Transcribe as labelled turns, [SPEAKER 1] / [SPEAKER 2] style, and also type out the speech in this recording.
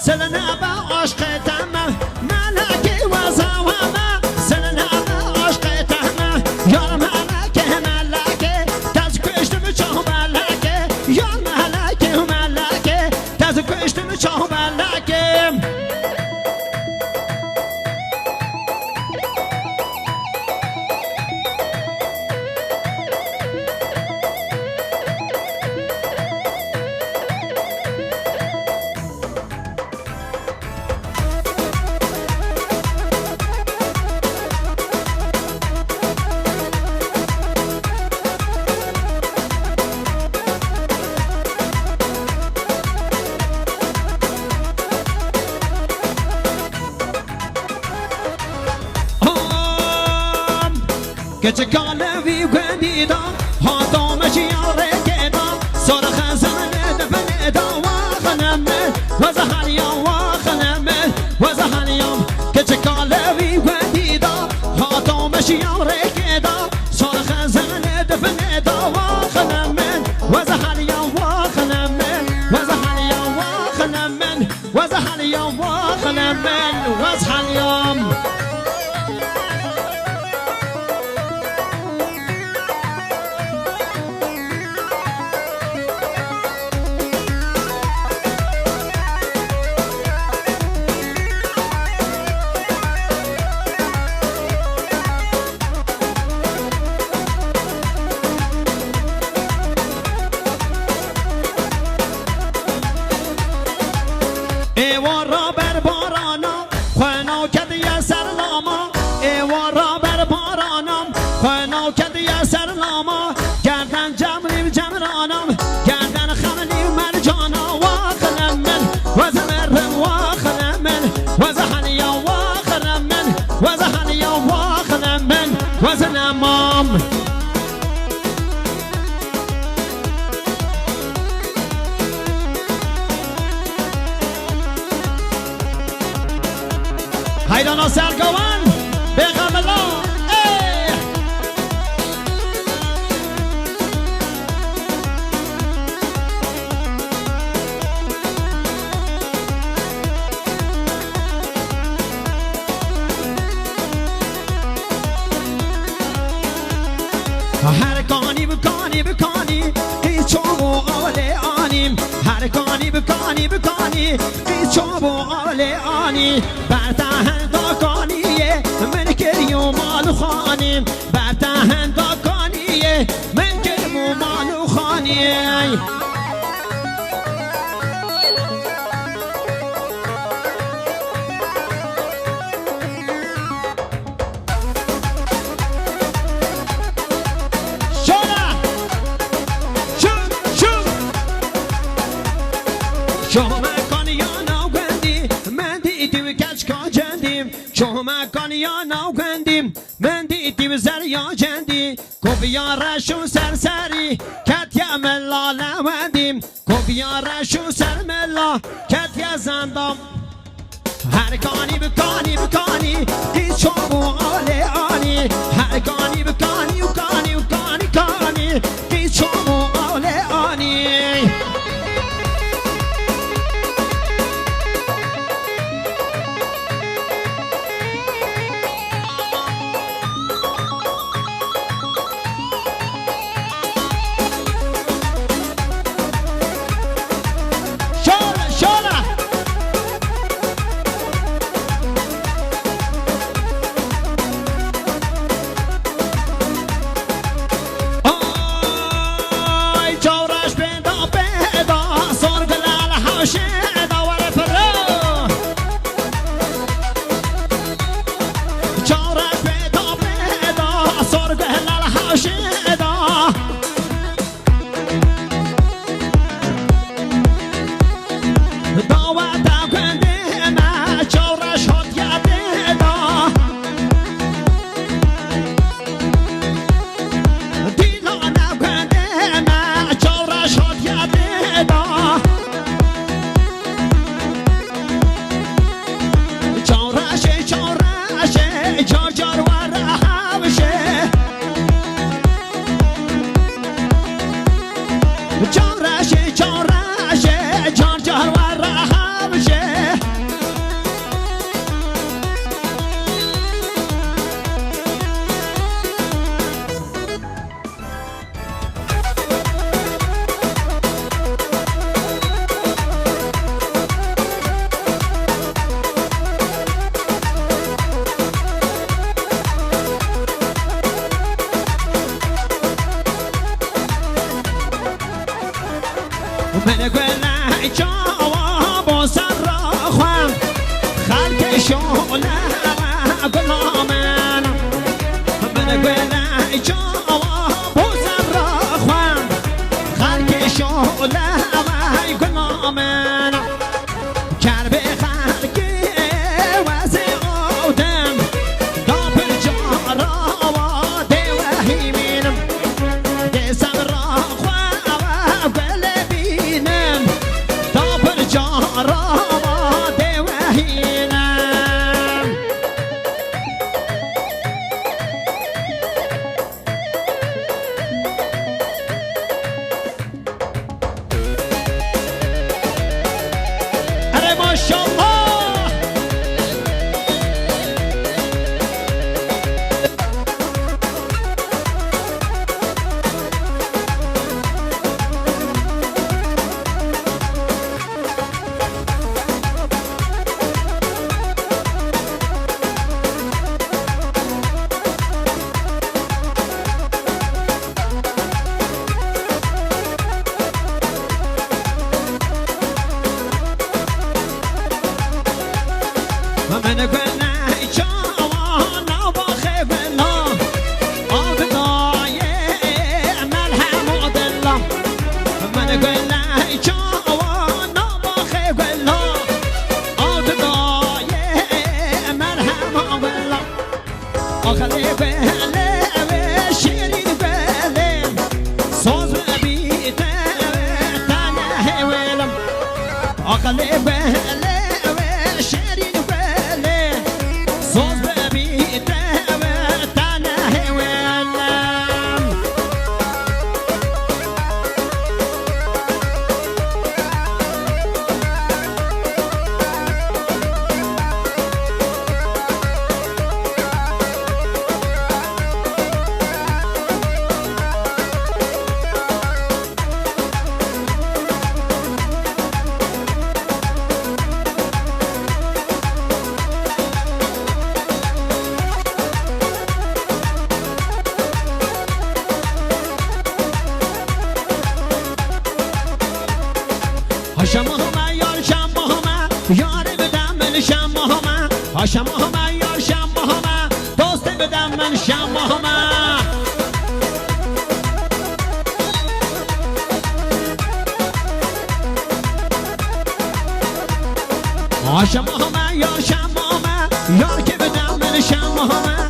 [SPEAKER 1] سلنا با عشق تمام ملکی و زوامه سلنا با عشق تمام یار ملکی ملکی تاز کشتم چاه ملکی یار ملکی ملکی تاز کشتم چاه ملکی Gece kalevi gwendida Hatta meşi yare geda Sonra khazane defne da Vakhaname Vazahaniya vakhaname Vazahaniyam Gece kalevi gwendida Hatta meşi yare geda Sonra khazane defne da Vakhaname Vazahaniya vakhaname Vazahaniya vakhaname Vazahaniya vakhaname Vazahaniyam ایوارا بر بارانم خوانا کدی سرلاما ایوارا بر بارانم خوانا کدی سرلاما گردن جمریم جمرانم گردن خمنیم مرجانا واخلم من وزمرم واخلم من وزحنیا واخلم من وزحنیا واخلم من وزنمام هيدا سرگوان بغم الله ايه هرکانی بکانی بکانی هیچ و آله آنیم هرکانی بکانی بکانی هیچ و آله آنی برتهن داکانیه من کریم و مال خانیم برتهن داکانیه من کریم و مال خانیم کانیانا گندیم من دیدیم زریا جندی کوبیا رشو سرسری کتیا ملا لوندیم کوبیا رشو سر ملا کتیا زندام هر کانی بکانی بکانی هیچ و آله آنی هر کانی بکانی و کانی و کانی کانی هیچ و آله آنی آخلی بله و شیرین بله ساز بیته تنه ولم آخلی بله و شیرین بله ساز بیته تنه ولم شماهما یار شماهما یار بدم من شماهما شماهما یار شماهما دوست بدم من شماهما شماهما یار شماهما یار که بدم من شماهما